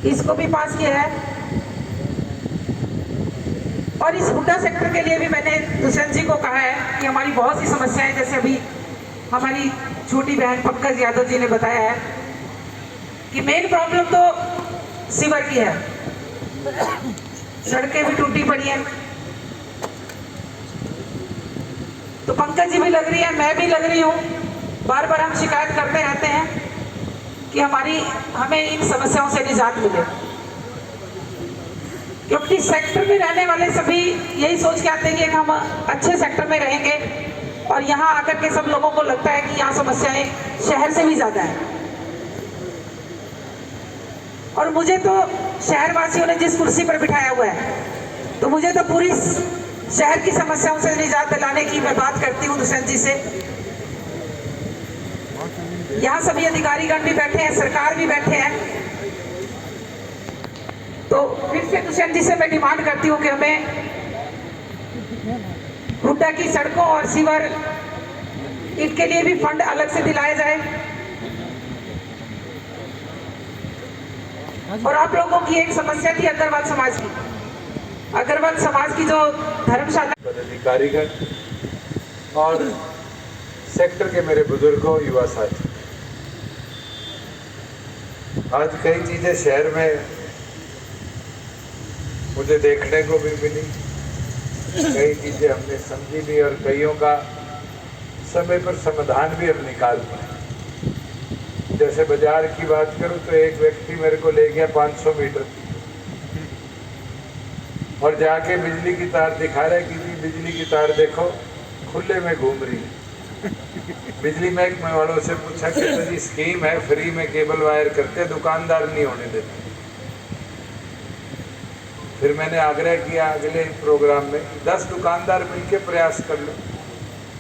इसको भी पास किया है। और इस हुड्डा सेक्टर के लिए भी मैंने दुष्यंत जी को कहा है कि हमारी बहुत सी समस्याएं, जैसे अभी हमारी छोटी बहन पंकज यादव जी ने बताया है कि मेन प्रॉब्लम तो सीवर की है, सड़कें भी टूटी पड़ी हैं। तो पंकज जी भी लग रही है, मैं भी लग रही हूँ, बार बार हम शिकायत करते रहते हैं कि हमें इन समस्याओं से निजात मिले, क्योंकि सेक्टर में रहने वाले सभी यही सोच के आते हैं कि हम अच्छे सेक्टर में रहेंगे, और यहाँ आकर के सब लोगों को लगता है कि यहाँ समस्याएं शहर से भी ज्यादा है। और मुझे तो शहरवासियों ने जिस कुर्सी पर बिठाया हुआ है, तो मुझे तो पूरी शहर की समस्याओं से निजात दिलाने की मैं बात करती हूँ दुष्यंत जी से। यहाँ सभी अधिकारीगण भी बैठे हैं, सरकार भी बैठे हैं। तो फिर से दुष्यंत जी से मैं डिमांड करती हूँ कि हमें हुड्डा की सड़कों और सीवर, इनके लिए भी फंड अलग से दिलाया जाए। और आप लोगों की एक समस्या थी अग्रवाल समाज की, अग्रवाल समाज की जो धर्मशाला, अधिकारीगण और सेक्टर के मेरे बुजुर्गों, युवा साथी, आज कई चीजें शहर में मुझे देखने को भी मिली, कई चीजें हमने समझी भी, और कईयों का समय पर समाधान भी हम निकाल पाए। जैसे बाजार की बात करूं तो एक व्यक्ति मेरे को ले गया 500 मीटर और जाके बिजली की तार दिखा रहा है कि जी बिजली की तार देखो खुले में घूम रही है। बिजली महकमे वालों से पूछा कि तो जी स्कीम है, फ्री में केबल वायर करते, दुकानदार नहीं होने देते। फिर मैंने आग्रह किया अगले प्रोग्राम में 10 दुकानदार मिलकर प्रयास कर लो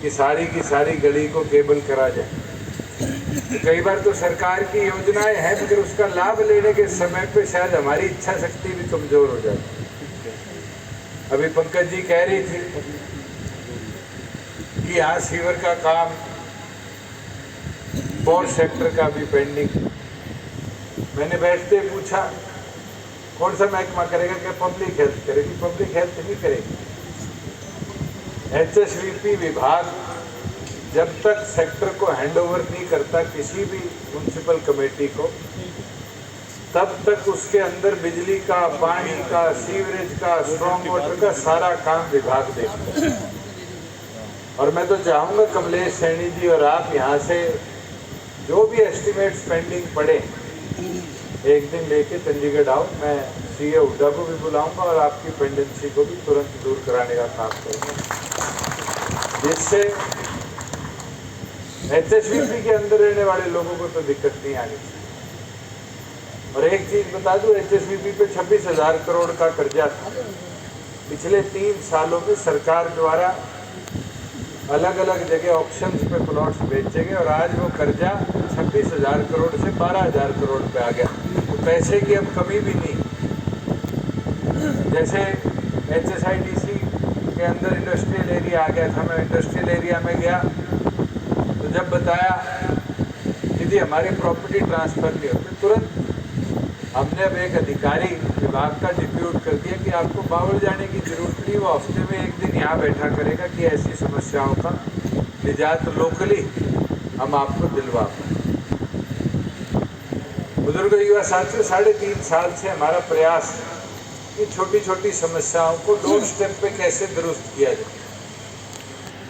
कि सारी की सारी गली को केबल करा जाए। कई बार तो सरकार की योजनाएं हैं, मगर उसका लाभ लेने के समय पे शायद हमारी इच्छा शक्ति भी कमजोर हो जाती है। अभी पंकज जी कह रही थी कि यहाँ सीवर का काम, पॉवर सेक्टर का भी पेंडिंग। मैंने बैठते पूछा कौन सा महकमा करेगा, क्या पब्लिक हेल्थ करेगी? पब्लिक हेल्थ नहीं करेगी। HSVP विभाग जब तक सेक्टर को हैंडओवर नहीं करता किसी भी म्युनिसिपल कमेटी को, तब तक उसके अंदर बिजली का, पानी का, सीवरेज का, स्ट्रॉन्ग वाटर का सारा काम विभाग देखता है। और मैं तो चाहूँगा कमलेश सैनी जी और आप यहाँ से जो भी एस्टिमेट्स पेंडिंग पड़े एक दिन लेके चंडीगढ़ आओ। मैं CA हुड्डा को भी बुलाऊंगा और आपकी पेंडेंसी को भी तुरंत दूर कराने का काम करूँगा, जिससे HSVP के अंदर रहने वाले लोगों को तो दिक्कत नहीं आनी चाहिए। और एक चीज बता दूं, HSVP पे 26,000 करोड़ का कर्जा था। पिछले 3 सालों में सरकार द्वारा अलग अलग जगह ऑक्शंस पे प्लॉट्स बेचे गए और आज वो कर्जा 26,000 करोड़ से 12,000 करोड़ पे आ गया। तो पैसे की अब कमी भी नहीं। जैसे HSIDC के अंदर इंडस्ट्रियल एरिया आ गया था, मैं इंडस्ट्रियल एरिया में गया तो जब बताया कि जी हमारी प्रॉपर्टी ट्रांसफर नहीं होती, तुरंत हमने अब एक अधिकारी विभाग का डिप्यूट कर दिया कि आपको बावल जाने की जरूरत नहीं, वो हफ्ते में एक दिन यहाँ बैठा करेगा कि ऐसी समस्याओं का निजात लोकली हम आपको दिलवा पाए। बुजुर्ग युवा साथियों, 3.5 साल से हमारा प्रयास कि छोटी छोटी समस्याओं को डोर स्टेप पे कैसे दुरुस्त किया जाए।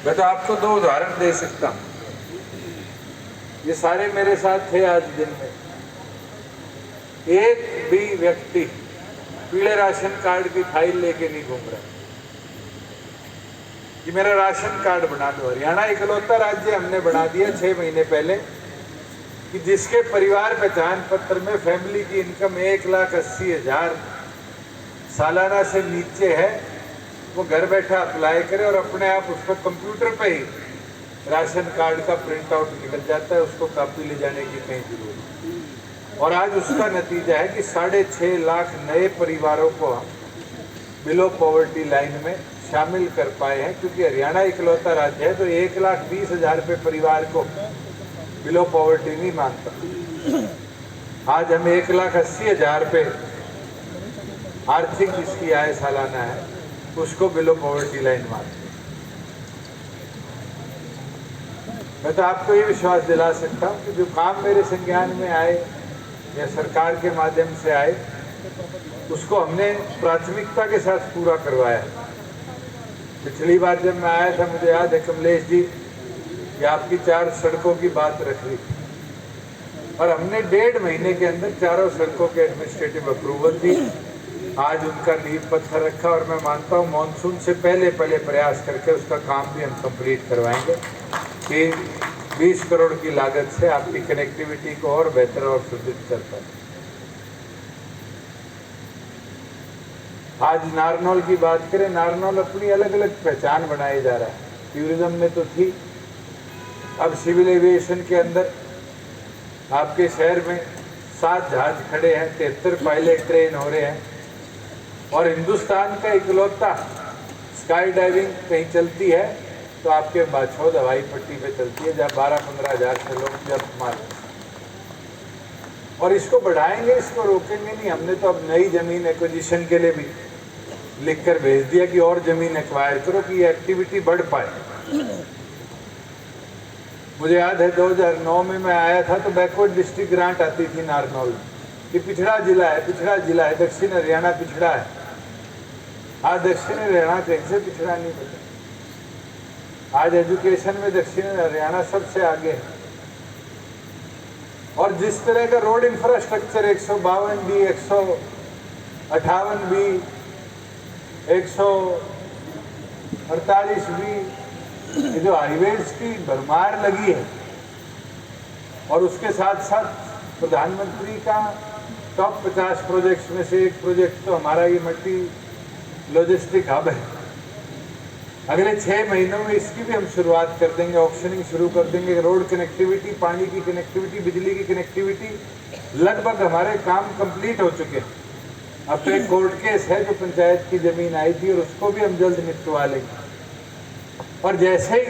मैं तो आपको 2 उदाहरण दे सकता हूँ। ये सारे मेरे साथ थे आज दिन में। एक भी व्यक्ति पीले राशन कार्ड की फाइल लेके नहीं घूम रहा कि मेरा राशन कार्ड बना दो। हरियाणा इकलौता राज्य हमने बना दिया 6 महीने पहले कि जिसके परिवार पहचान पत्र में फैमिली की इनकम 1,80,000 सालाना से नीचे है, वो घर बैठा अप्लाई करे और अपने आप उसको कंप्यूटर पे ही राशन कार्ड का प्रिंट आउट निकल जाता है, उसको कॉपी ले जाने की कहीं जरूरत नहीं। और आज उसका नतीजा है कि 6.5 लाख नए परिवारों को हम बिलो पॉवर्टी लाइन में शामिल कर पाए हैं, क्योंकि हरियाणा इकलौता राज्य है तो 1,20,000 रुपये परिवार को बिलो पॉवर्टी नहीं मांगता। आज हम 1,80,000 पे आर्थिक जिसकी आय सालाना है उसको बिलो पॉवर्टी लाइन मारते। मैं तो आपको ये विश्वास दिला सकता हूँ कि जो काम मेरे संज्ञान में आए या सरकार के माध्यम से आए उसको हमने प्राथमिकता के साथ पूरा करवाया। पिछली बार जब मैं आया था मुझे याद है कमलेश जी कि आपकी 4 सड़कों की बात रख ली और हमने 1.5 महीने के अंदर 4 सड़कों के एडमिनिस्ट्रेटिव अप्रूवल दी। आज उनका नींव पत्थर रखा और मैं मानता हूँ मानसून से पहले प्रयास करके उसका काम भी हम कंप्लीट करवाएंगे कि 20 करोड़ की लागत से आपकी कनेक्टिविटी को और बेहतर और सुदृढ़ कर पाए। आज नारनौल की बात करें, नारनौल अपनी अलग अलग पहचान बनाए जा रहा है। टूरिज्म में तो थी, अब सिविल एविएशन के अंदर आपके शहर में 7 जहाज खड़े हैं, 73 पायलट ट्रेन हो रहे हैं और हिंदुस्तान का इकलौता स्काई डाइविंग कहीं चलती है तो आपके बाछौद हवाई पट्टी पे चलती है जहाँ 12-15 हज़ार से लोग जब मारते। और इसको बढ़ाएंगे, इसको रोकेंगे नहीं। हमने तो अब नई जमीन एक्विजिशन के लिए भी लिख कर भेज दिया कि और जमीन एक्वायर करो कि ये एक्टिविटी बढ़ पाए। मुझे याद है 2009 में मैं आया था तो बैकवर्ड डिस्ट्रिक्ट ग्रांट आती थी नारनौल कि पिछड़ा जिला है, दक्षिण हरियाणा पिछड़ा है। आज दक्षिण हरियाणा कहीं से पिछड़ा नहीं बचा। आज एजुकेशन में दक्षिण हरियाणा सबसे आगे है और जिस तरह का road infrastructure 152 B, 158 B, 148 B, ये जो हाईवेज की भरमार लगी है और उसके साथ साथ प्रधानमंत्री का टॉप 50 प्रोजेक्ट्स में से एक प्रोजेक्ट तो हमारा ये मल्टी लॉजिस्टिक हब है। अगले 6 महीनों में इसकी भी हम शुरुआत कर देंगे, ऑप्शनिंग शुरू कर देंगे। रोड कनेक्टिविटी, पानी की कनेक्टिविटी, बिजली की कनेक्टिविटी, लगभग हमारे काम कंप्लीट हो चुके हैं। अब तो एक कोर्ट केस है जो पंचायत की जमीन आई थी और उसको भी हम जल्द निपटवा लेंगे। और जैसे ही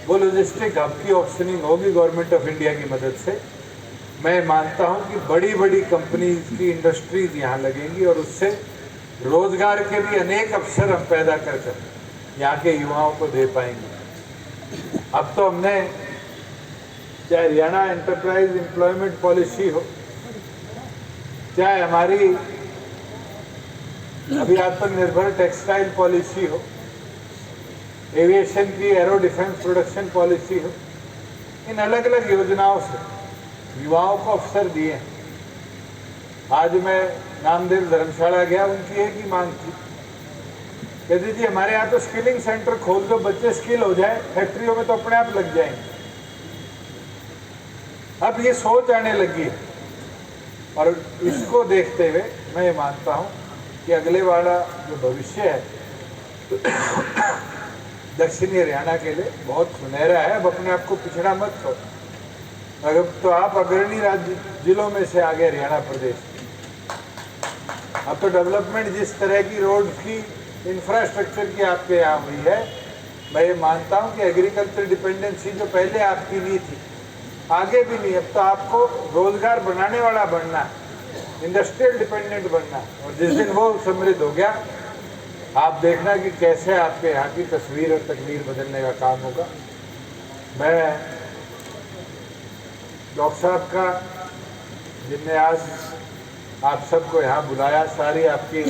वो लॉजिस्टिक हब की ऑप्शनिंग होगी गवर्नमेंट ऑफ इंडिया की मदद से, मैं मानता हूं कि बड़ी बड़ी कंपनीज की इंडस्ट्रीज यहाँ लगेंगी और उससे रोजगार के भी अनेक अवसर हम पैदा कर यहाँ के युवाओं को दे पाएंगे। अब तो हमने चाहे हरियाणा एंटरप्राइज एम्प्लॉयमेंट पॉलिसी हो, चाहे हमारी अभी आत्मनिर्भर टेक्सटाइल पॉलिसी हो, एविएशन की एरो डिफेंस प्रोडक्शन पॉलिसी हो, इन अलग अलग योजनाओं से युवाओं को अवसर दिए हैं। आज मैं नामदेव धर्मशाला गया, उनकी एक ही मांग थी, कहते जी हमारे यहाँ तो स्किलिंग सेंटर खोल दो, बच्चे स्किल हो जाए, फैक्ट्रियों में तो अपने आप लग जाएंगे। अब ये सोच आने लगी है और इसको देखते हुए मैं ये मानता हूँ कि अगले वाला जो भविष्य है दक्षिणी हरियाणा के लिए बहुत सुनहरा है। अब अपने आप को पिछड़ा मत करो। अगर तो आप अग्रणी राज्य जिलों में से आगे हरियाणा प्रदेश, अब तो डेवलपमेंट जिस तरह की रोड की इंफ्रास्ट्रक्चर की आपके यहाँ हुई है, मैं ये मानता हूँ कि एग्रीकल्चर डिपेंडेंसी जो पहले आपकी नहीं थी, आगे भी नहीं, अब तो आपको रोजगार बनाने वाला बनना है, इंडस्ट्रियल डिपेंडेंट बनना है। और जिस दिन वो समृद्ध हो गया, आप देखना कि कैसे आपके यहाँ की तस्वीर और तकदीर बदलने का काम होगा। मैं डॉक्टर साहब का, जिनने आज आप सबको यहाँ बुलाया, सारी आपकी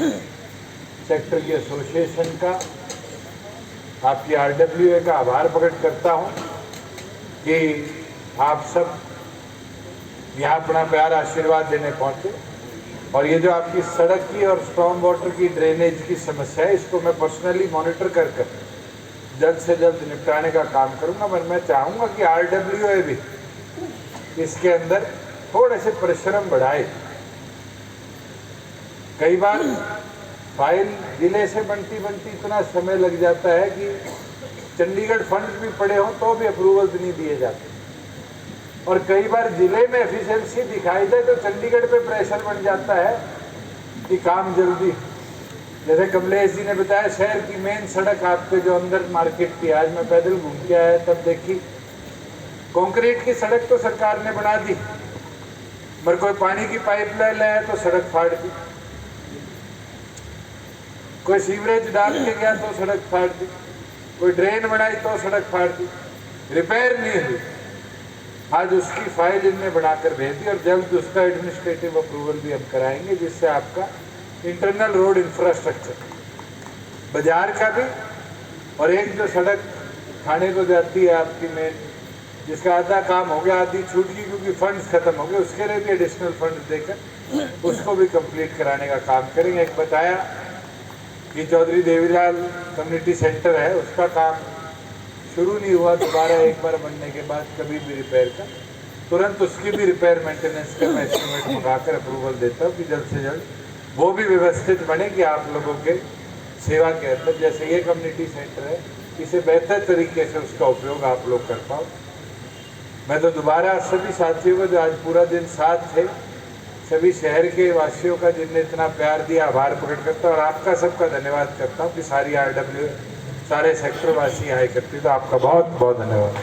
सेक्टर की एसोसिएशन का, आपकी RWA का आभार प्रकट करता हूँ कि आप सब यहाँ अपना प्यार आशीर्वाद देने पहुँचे। और ये जो आपकी सड़क की और स्टॉर्म वाटर की ड्रेनेज की समस्या है, इसको मैं पर्सनली मॉनिटर कर जल्द से जल्द निपटाने का काम करूँगा। पर मैं चाहूँगा कि RWA भी इसके अंदर थोड़े से परिश्रम बढ़ाए। कई बार फाइल जिले से बनती इतना समय लग जाता है कि चंडीगढ़ फंड भी पड़े हों तो भी अप्रूवल नहीं दिए जाते, और कई बार जिले में एफिशिएंसी दिखाई दे तो चंडीगढ़ पे प्रेशर बन जाता है कि काम जल्दी। जैसे कमलेश जी ने बताया, शहर की मेन सड़क आपके जो अंदर मार्केट की, आज मैं पैदल घूम के आया तब देखी, कंक्रीट की सड़क तो सरकार ने बना दी, मगर कोई पानी की पाइपलाइन लाया तो सड़क फाड़ दी, कोई सीवरेज डाल के गया तो सड़क फाड़ दी, कोई ड्रेन बनाई तो सड़क फाड़ दी, रिपेयर नहीं हुई। आज उसकी फाइल इनने बनाकर भेज दी और जल्द उसका एडमिनिस्ट्रेटिव अप्रूवल भी हम कराएंगे, जिससे आपका इंटरनल रोड इंफ्रास्ट्रक्चर बाजार का भी, और एक जो सड़क थाने को जाती है आपकी मेन, जिसका आधा काम हो गया, आधी छूट गई क्योंकि फंड्स खत्म हो गए, उसके लिए भी एडिशनल फंड्स देकर उसको भी कंप्लीट कराने का काम करेंगे। एक बताया कि चौधरी देवीलाल कम्युनिटी सेंटर है, उसका काम शुरू नहीं हुआ, दोबारा एक बार बनने के बाद कभी भी रिपेयर का, तुरंत उसकी भी रिपेयर मेंटेनेंस का मैं एस्टिमेट मंगाकर अप्रूवल देता हूँ कि जल्द से जल्द वो भी व्यवस्थित बने कि आप लोगों के सेवा के अंदर जैसे ये कम्युनिटी सेंटर है, इसे बेहतर तरीके से उसका उपयोग आप लोग कर पाओ। मैं तो दोबारा सभी साथियों को जो आज पूरा दिन साथ थे, सभी शहर के वासियों का जिनने इतना प्यार दिया, आभार प्रकट करता हूँ और आपका सबका धन्यवाद करता हूँ कि सारी RW सारे सेक्टर वासी यहाँ एकत्रित, तो आपका बहुत बहुत धन्यवाद।